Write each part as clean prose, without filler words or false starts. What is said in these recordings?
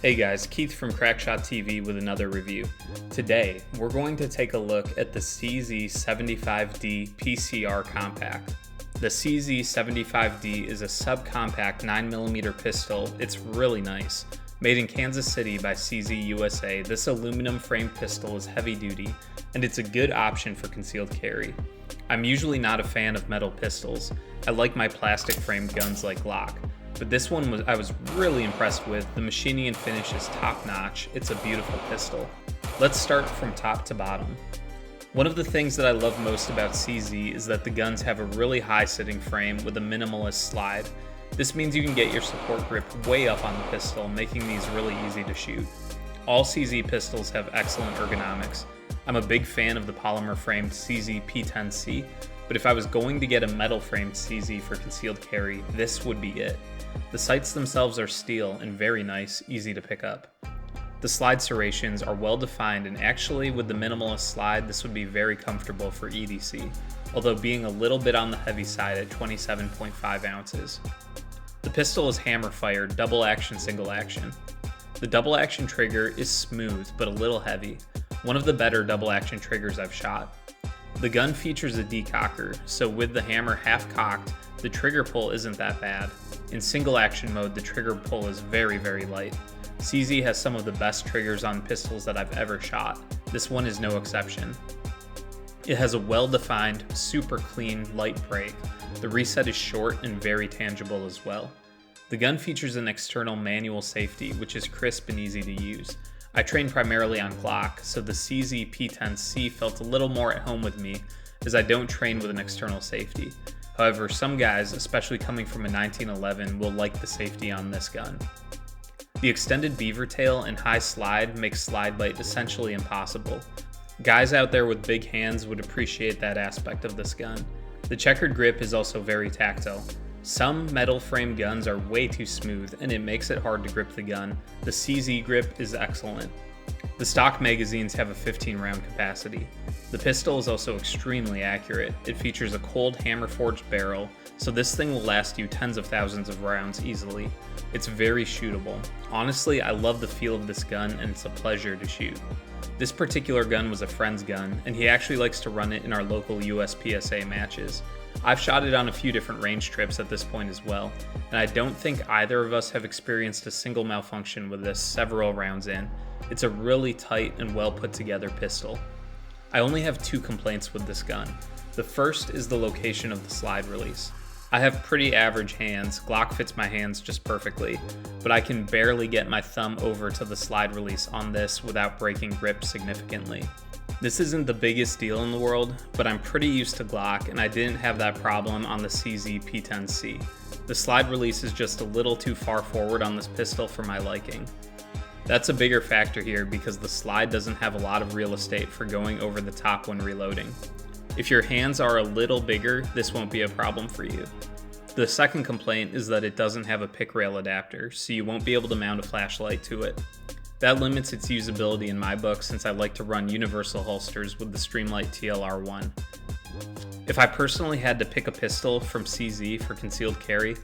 Hey guys, Keith from Crackshot TV with another review. Today, we're going to take a look at the CZ75D PCR Compact. The CZ75D is a subcompact 9mm pistol. It's really nice. Made in Kansas City by CZ USA, this aluminum framed pistol is heavy duty, and it's a good option for concealed carry. I'm usually not a fan of metal pistols. I like my plastic framed guns like Glock. But this one I was really impressed with. The machining and finish is top notch. It's a beautiful pistol. Let's start from top to bottom. One of the things that I love most about CZ is that the guns have a really high sitting frame with a minimalist slide. This means you can get your support grip way up on the pistol, making these really easy to shoot. All CZ pistols have excellent ergonomics. I'm a big fan of the polymer framed CZ P10C, but if I was going to get a metal framed CZ for concealed carry, this would be it. The sights themselves are steel and very nice, easy to pick up. The slide serrations are well defined, and actually with the minimalist slide this would be very comfortable for EDC, although being a little bit on the heavy side at 27.5 ounces. The pistol is hammer fired, double action, single action. The double action trigger is smooth but a little heavy, one of the better double action triggers I've shot. The gun features a decocker, so with the hammer half cocked, the trigger pull isn't that bad. In single action mode, the trigger pull is very light. CZ has some of the best triggers on pistols that I've ever shot. This one is no exception. It has a well-defined, super clean, light break. The reset is short and very tangible as well. The gun features an external manual safety, which is crisp and easy to use. I train primarily on Glock, so the CZ P10C felt a little more at home with me, as I don't train with an external safety. However, some guys, especially coming from a 1911, will like the safety on this gun. The extended beaver tail and high slide makes slide bite essentially impossible. Guys out there with big hands would appreciate that aspect of this gun. The checkered grip is also very tactile. Some metal frame guns are way too smooth and it makes it hard to grip the gun. The CZ grip is excellent. The stock magazines have a 15 round capacity. The pistol is also extremely accurate. It features a cold hammer forged barrel, so this thing will last you tens of thousands of rounds easily. It's very shootable. Honestly, I love the feel of this gun and it's a pleasure to shoot. This particular gun was a friend's gun, and he actually likes to run it in our local USPSA matches. I've shot it on a few different range trips at this point as well, and I don't think either of us have experienced a single malfunction with this several rounds in. It's a really tight and well put together pistol. I only have two complaints with this gun. The first is the location of the slide release. I have pretty average hands, Glock fits my hands just perfectly, but I can barely get my thumb over to the slide release on this without breaking grip significantly. This isn't the biggest deal in the world, but I'm pretty used to Glock and I didn't have that problem on the CZ P10C. The slide release is just a little too far forward on this pistol for my liking. That's a bigger factor here because the slide doesn't have a lot of real estate for going over the top when reloading. If your hands are a little bigger, this won't be a problem for you. The second complaint is that it doesn't have a pick rail adapter, so you won't be able to mount a flashlight to it. That limits its usability in my book since I like to run universal holsters with the Streamlight TLR1. If I personally had to pick a pistol from CZ for concealed carry,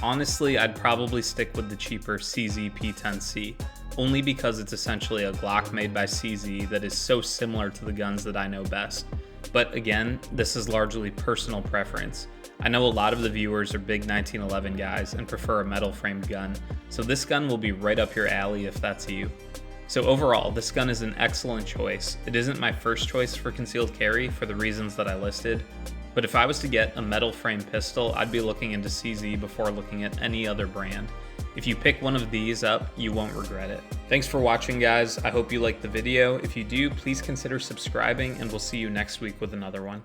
honestly I'd probably stick with the cheaper CZ P10C, only because it's essentially a Glock made by CZ that is so similar to the guns that I know best. But again, this is largely personal preference. I know a lot of the viewers are big 1911 guys and prefer a metal framed gun, so this gun will be right up your alley if that's you. So overall, this gun is an excellent choice. It isn't my first choice for concealed carry for the reasons that I listed, but if I was to get a metal framed pistol, I'd be looking into CZ before looking at any other brand. If you pick one of these up, you won't regret it. Thanks for watching, guys. I hope you liked the video. If you do, please consider subscribing, and we'll see you next week with another one.